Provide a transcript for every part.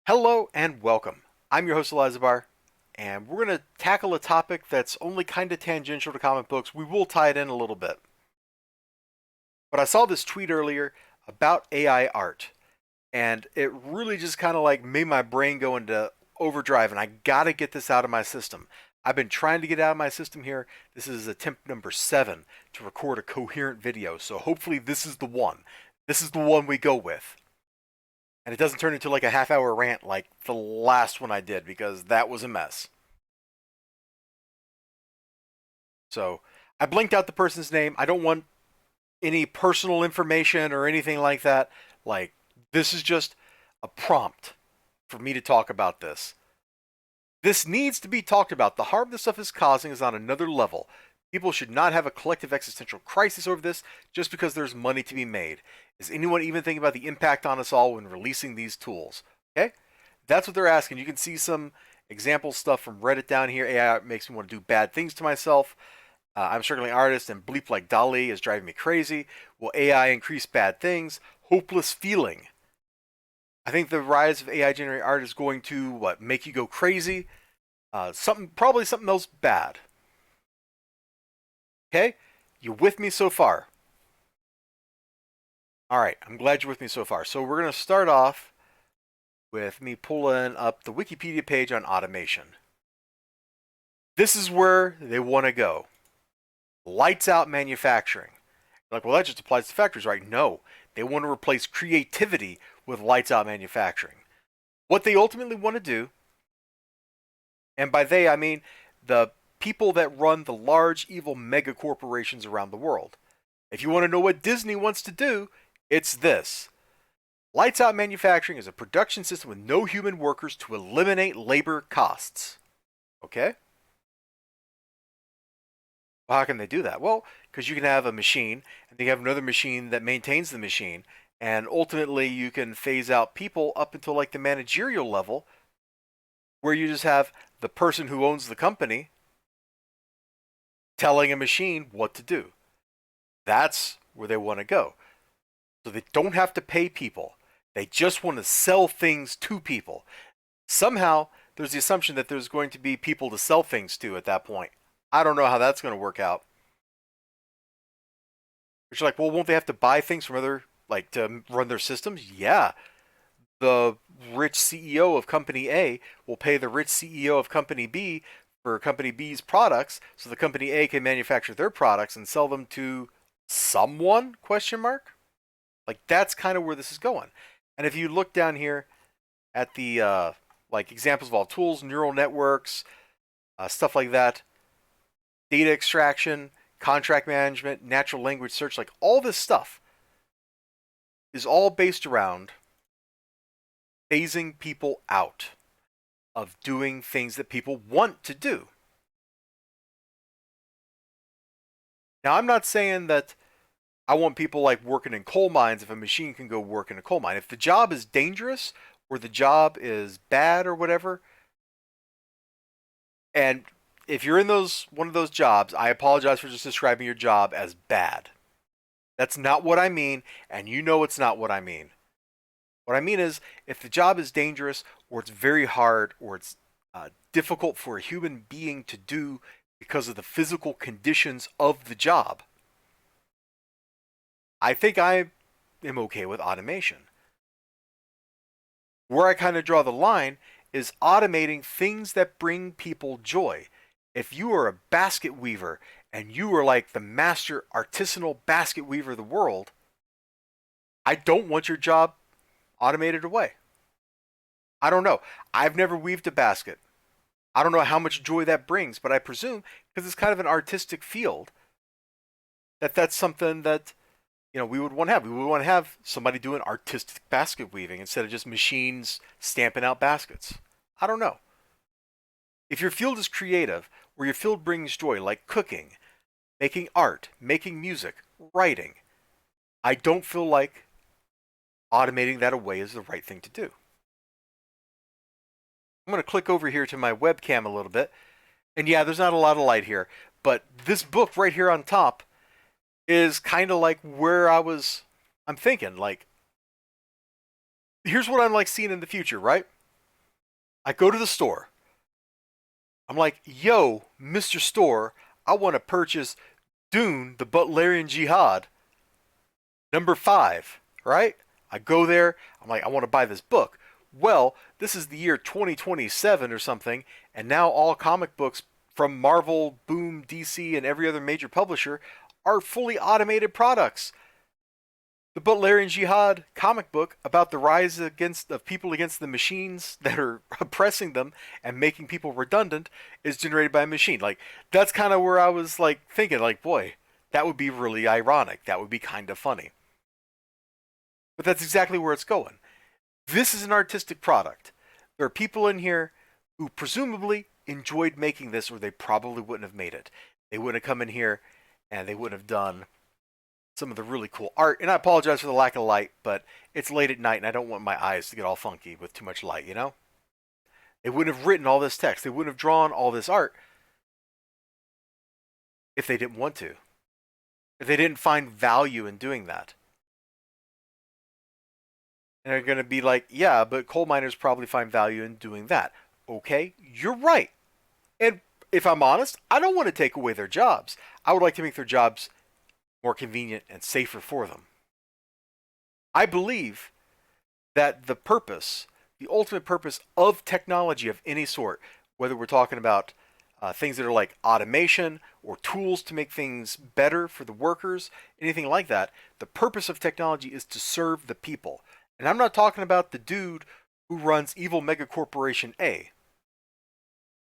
Hello and welcome. I'm your host Elizibar, and we're going to tackle a topic that's only kind of tangential to comic books. We will tie it in a little bit. But I saw this tweet earlier about AI art, and it really just kind of like made my brain go into overdrive, and I got to get this out of my system. I've been trying to get it out of my system here. This is attempt number 7 to record a coherent video, so hopefully this is the one. This is the one we go with. And it doesn't turn into like a half-hour rant like the last one I did, because that was a mess. So I blinked out the person's name. I don't want any personal information or anything like that. Like, this is just a prompt for me to talk about this. This needs to be talked about. The harm this stuff is causing is on another level. People should not have a collective existential crisis over this just because there's money to be made. Is anyone even thinking about the impact on us all when releasing these tools? Okay? That's what they're asking. You can see some example stuff from Reddit down here. AI makes me want to do bad things to myself. I'm a struggling artist and bleep like Dali is driving me crazy. Will AI increase bad things? Hopeless feeling. I think the rise of AI generated art is going to, make you go crazy? Probably something else bad. Okay? You with me so far? Alright, I'm glad you're with me so far. So we're going to start off with me pulling up the Wikipedia page on automation. This is where they want to go. Lights out manufacturing. You're like, well, that just applies to factories, right? No. They want to replace creativity with lights out manufacturing. What they ultimately want to do, and by they I mean the people that run the large evil mega corporations around the world. If you want to know what Disney wants to do, it's this. Lights out manufacturing is a production system with no human workers to eliminate labor costs. Okay? Well, how can they do that? Well, because you can have a machine, and then you have another machine that maintains the machine, and ultimately you can phase out people up until like the managerial level, where you just have the person who owns the company telling a machine what to do. That's where they want to go. So they don't have to pay people. They just want to sell things to people. Somehow, there's the assumption that there's going to be people to sell things to at that point. I don't know how that's going to work out. But you're like, well, won't they have to buy things from other, like, to run their systems? Yeah. The rich CEO of Company A will pay the rich CEO of Company B for Company B's products, so the Company A can manufacture their products and sell them to someone, question mark? Like, that's kind of where this is going. And if you look down here at the, examples of all tools, neural networks, stuff like that, data extraction, contract management, natural language search, like all this stuff is all based around phasing people out of doing things that people want to do. Now, I'm not saying that I want people like working in coal mines if a machine can go work in a coal mine. If the job is dangerous or the job is bad or whatever, and if you're in one of those jobs, I apologize for just describing your job as bad. That's not what I mean, and you know it's not what I mean. What I mean is, if the job is dangerous, or it's very hard, or it's difficult for a human being to do because of the physical conditions of the job, I think I am okay with automation. Where I kind of draw the line is automating things that bring people joy. If you are a basket weaver and you are like the master artisanal basket weaver of the world, I don't want your job automated away. I don't know. I've never weaved a basket. I don't know how much joy that brings, but I presume, because it's kind of an artistic field, that that's something that we would want to have. We would want to have somebody doing artistic basket weaving instead of just machines stamping out baskets. I don't know. If your field is creative, or your field brings joy, like cooking, making art, making music, writing, I don't feel like automating that away is the right thing to do. I'm going to click over here to my webcam a little bit. And yeah, there's not a lot of light here, but this book right here on top is kind of like where I'm thinking, like, here's what I'm like seeing in the future, right? I go to the store. I'm like, yo, Mr. Store, I want to purchase Dune, the Butlerian Jihad, #5, right? I go there. I'm like, I want to buy this book. Well, this is the year 2027 or something, and now all comic books from Marvel, Boom, DC, and every other major publisher are fully automated products. The Butlerian Jihad comic book about the rise of people against the machines that are oppressing them and making people redundant is generated by a machine. Like, that's kind of where I was like thinking, like, boy, that would be really ironic. That would be kind of funny. But that's exactly where it's going. This is an artistic product. There are people in here who presumably enjoyed making this, or they probably wouldn't have made it. They wouldn't have come in here and they wouldn't have done some of the really cool art. And I apologize for the lack of light, but it's late at night and I don't want my eyes to get all funky with too much light, you know? They wouldn't have written all this text. They wouldn't have drawn all this art if they didn't want to. If they didn't find value in doing that. And they're going to be like, yeah, but coal miners probably find value in doing that. Okay, you're right. And if I'm honest, I don't want to take away their jobs. I would like to make their jobs more convenient and safer for them. I believe that the purpose, the ultimate purpose of technology of any sort, whether we're talking about things that are like automation or tools to make things better for the workers, anything like that, the purpose of technology is to serve the people. And I'm not talking about the dude who runs evil mega corporation A.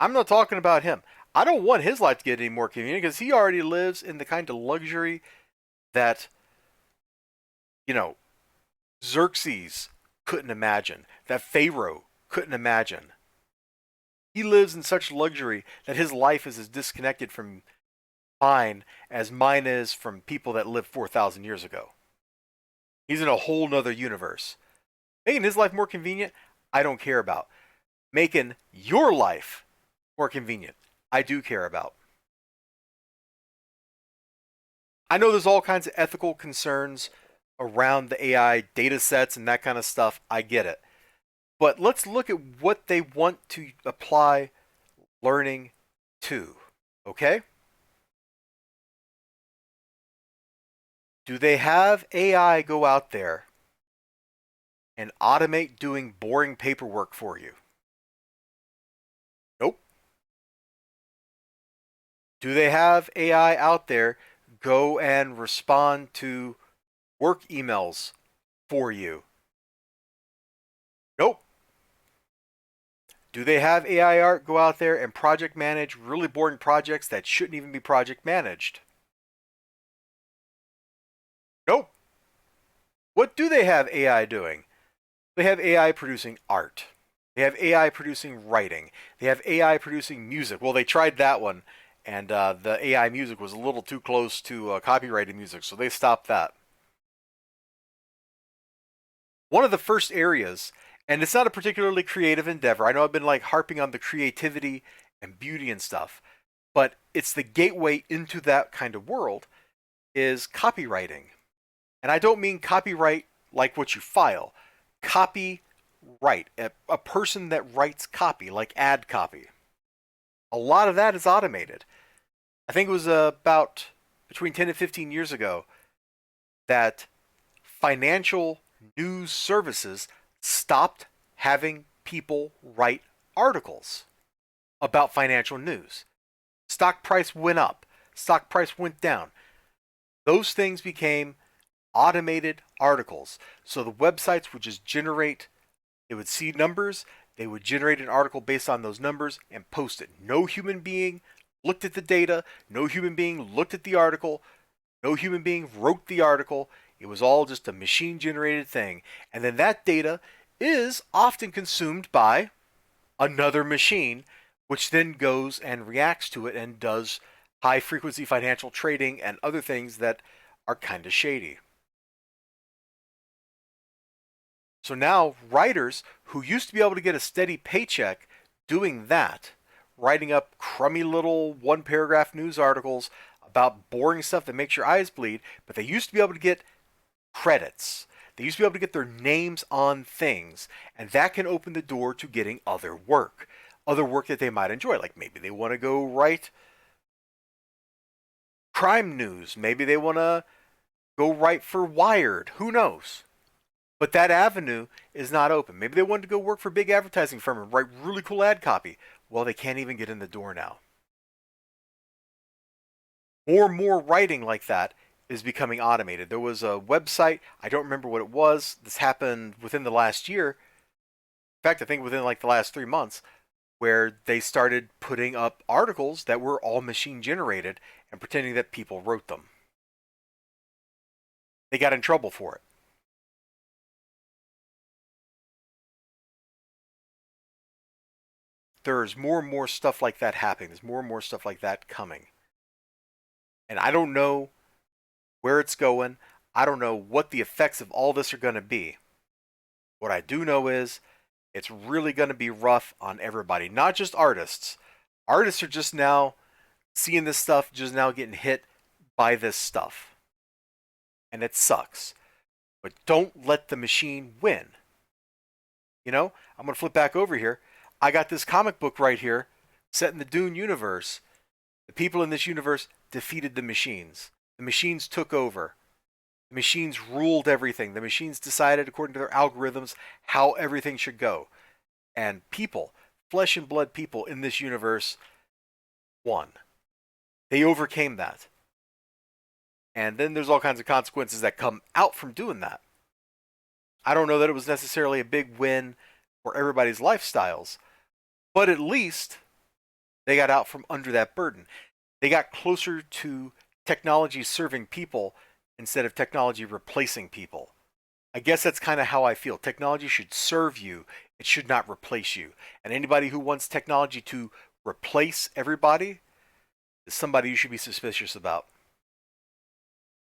I'm not talking about him. I don't want his life to get any more convenient because he already lives in the kind of luxury that, you know, Xerxes couldn't imagine, that Pharaoh couldn't imagine. He lives in such luxury that his life is as disconnected from mine as mine is from people that lived 4,000 years ago. He's in a whole nother universe. Making his life more convenient, I don't care about. Making your life more convenient, I do care about. I know there's all kinds of ethical concerns around the AI data sets and that kind of stuff. I get it. But let's look at what they want to apply learning to. Okay? Do they have AI go out there and automate doing boring paperwork for you? Nope. Do they have AI out there go and respond to work emails for you? Nope. Do they have AI art go out there and project manage really boring projects that shouldn't even be project managed? Nope. What do they have AI doing? They have AI producing art. They have AI producing writing. They have AI producing music. Well, they tried that one, and the AI music was a little too close to copyrighted music, so they stopped that. One of the first areas, and it's not a particularly creative endeavor. I know I've been like harping on the creativity and beauty and stuff, but it's the gateway into that kind of world is copywriting. And I don't mean copyright like what you file. Copyright, a person that writes copy, like ad copy. A lot of that is automated. I think it was about between 10 and 15 years ago that financial news services stopped having people write articles about financial news. Stock price went up. Stock price went down. Those things became automated articles. So the websites would just generate, they would see numbers, they would generate an article based on those numbers and post it. No human being looked at the data, no human being looked at the article, no human being wrote the article. It was all just a machine generated thing. And then that data is often consumed by another machine, which then goes and reacts to it and does high frequency financial trading and other things that are kind of shady. So now writers who used to be able to get a steady paycheck doing that, writing up crummy little one paragraph news articles about boring stuff that makes your eyes bleed, but they used to be able to get credits. They used to be able to get their names on things, and that can open the door to getting other work that they might enjoy. Like maybe they want to go write crime news, maybe they want to go write for Wired, who knows? But that avenue is not open. Maybe they wanted to go work for a big advertising firm and write really cool ad copy. Well, they can't even get in the door now. More and more writing like that is becoming automated. There was a website, I don't remember what it was. This happened within the last year. In fact, I think within like the last 3 months, where they started putting up articles that were all machine generated and pretending that people wrote them. They got in trouble for it. There's more and more stuff like that happening. There's more and more stuff like that coming. And I don't know where it's going. I don't know what the effects of all this are going to be. What I do know is it's really going to be rough on everybody, not just artists. Artists are just now seeing this stuff, just now getting hit by this stuff. And it sucks. But don't let the machine win. You know, I'm going to flip back over here. I got this comic book right here, set in the Dune universe. The people in this universe defeated the machines. The machines took over. The machines ruled everything. The machines decided, according to their algorithms, how everything should go. And people, flesh and blood people in this universe, won. They overcame that. And then there's all kinds of consequences that come out from doing that. I don't know that it was necessarily a big win for everybody's lifestyles, but at least they got out from under that burden. They got closer to technology serving people instead of technology replacing people. I guess that's kind of how I feel. Technology should serve you. It should not replace you. And anybody who wants technology to replace everybody is somebody you should be suspicious about.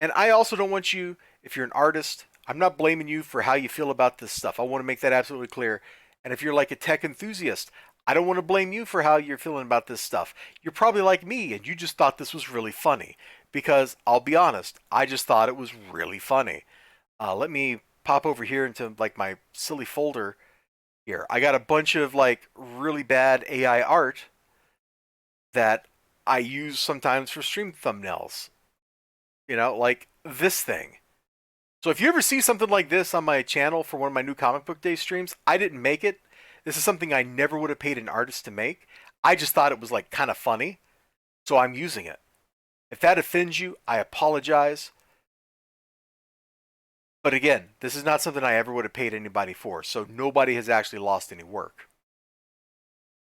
And I also don't want you, if you're an artist, I'm not blaming you for how you feel about this stuff. I want to make that absolutely clear. And if you're like a tech enthusiast, I don't want to blame you for how you're feeling about this stuff. You're probably like me and you just thought this was really funny. Because I'll be honest, I just thought it was really funny. Let me pop over here into like my silly folder here. I got a bunch of like really bad AI art that I use sometimes for stream thumbnails. You know, like this thing. So if you ever see something like this on my channel for one of my new comic book day streams, I didn't make it. This is something I never would have paid an artist to make. I just thought it was like kind of funny. So I'm using it. If that offends you, I apologize. But again, this is not something I ever would have paid anybody for. So nobody has actually lost any work.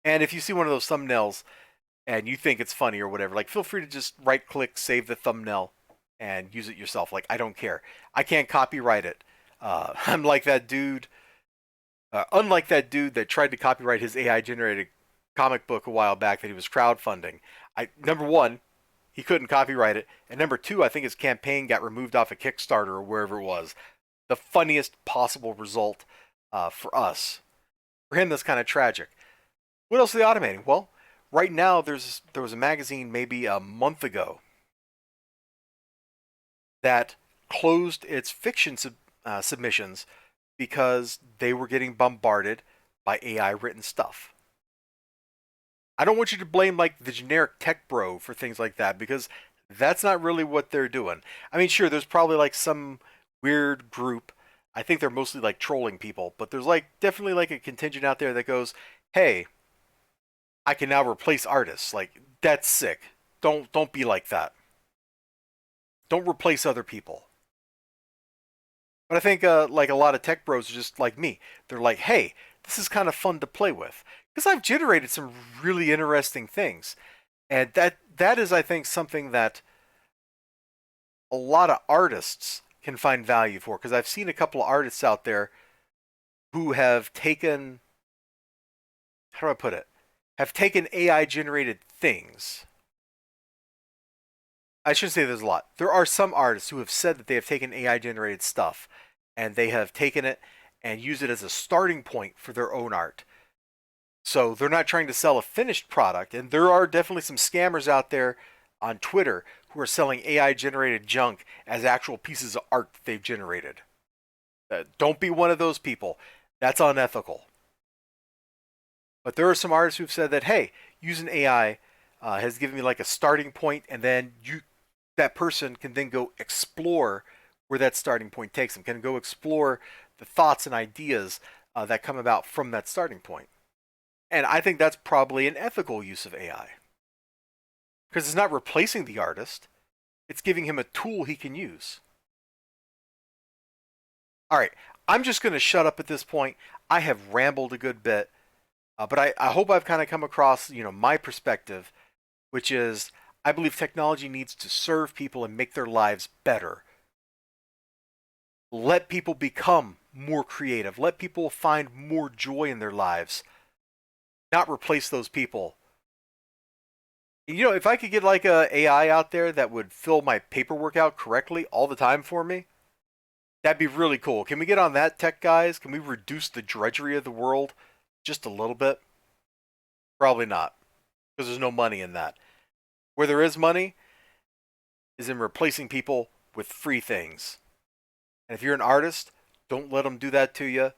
And if you see one of those thumbnails and you think it's funny or whatever, like feel free to just right click, save the thumbnail and use it yourself. Like, I don't care. I can't copyright it. I'm like that dude. Unlike that dude that tried to copyright his AI generated comic book a while back that he was crowdfunding. Number one, he couldn't copyright it. And number two, I think his campaign got removed off of Kickstarter or wherever it was. The funniest possible result for us. For him, that's kind of tragic. What else are they automating? Well, right now, there was a magazine maybe a month ago that closed its fiction submissions because they were getting bombarded by AI written stuff. I don't want you to blame like the generic tech bro for things like that because that's not really what they're doing. I mean, sure, there's probably like some weird group. I think they're mostly like trolling people, but there's like definitely like a contingent out there that goes, "Hey, I can now replace artists." Like that's sick. Don't be like that. Don't replace other people. But I think like a lot of tech bros are just like me. They're like, "Hey, this is kind of fun to play with." Because I've generated some really interesting things. And that is, I think, something that a lot of artists can find value for. Because I've seen a couple of artists out there who have taken, how do I put it? Have taken AI generated things. I shouldn't say there's a lot. There are some artists who have said that they have taken AI generated stuff and they have taken it and used it as a starting point for their own art. So they're not trying to sell a finished product. And there are definitely some scammers out there on Twitter who are selling AI generated junk as actual pieces of art that they've generated. Don't be one of those people. That's unethical. But there are some artists who've said that, hey, using AI has given me like a starting point, and then that person can then go explore where that starting point takes them, can go explore the thoughts and ideas that come about from that starting point. And I think that's probably an ethical use of AI. Because it's not replacing the artist, it's giving him a tool he can use. All right, I'm just going to shut up at this point. I have rambled a good bit, but I hope I've kind of come across, my perspective, which is I believe technology needs to serve people and make their lives better. Let people become more creative. Let people find more joy in their lives, not replace those people. If I could get like a AI out there that would fill my paperwork out correctly all the time for me, that'd be really cool. Can we get on that, tech guys? Can we reduce the drudgery of the world just a little bit? Probably not, because there's no money in that. Where there is money is in replacing people with free things. And if you're an artist, don't let them do that to you.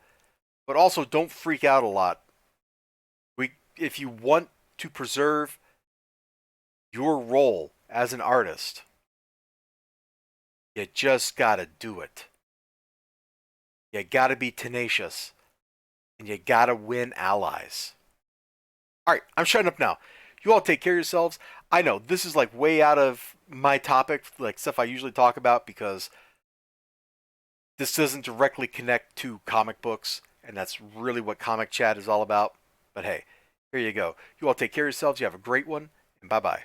But also don't freak out a lot. If you want to preserve your role as an artist, you just gotta do it. You gotta be tenacious. And you gotta win allies. Alright, I'm shutting up now. You all take care of yourselves. I know this is like way out of my topic, like stuff I usually talk about, because this doesn't directly connect to comic books, and that's really what Comic Chat is all about. But hey, here you go. You all take care of yourselves. You have a great one, and bye-bye.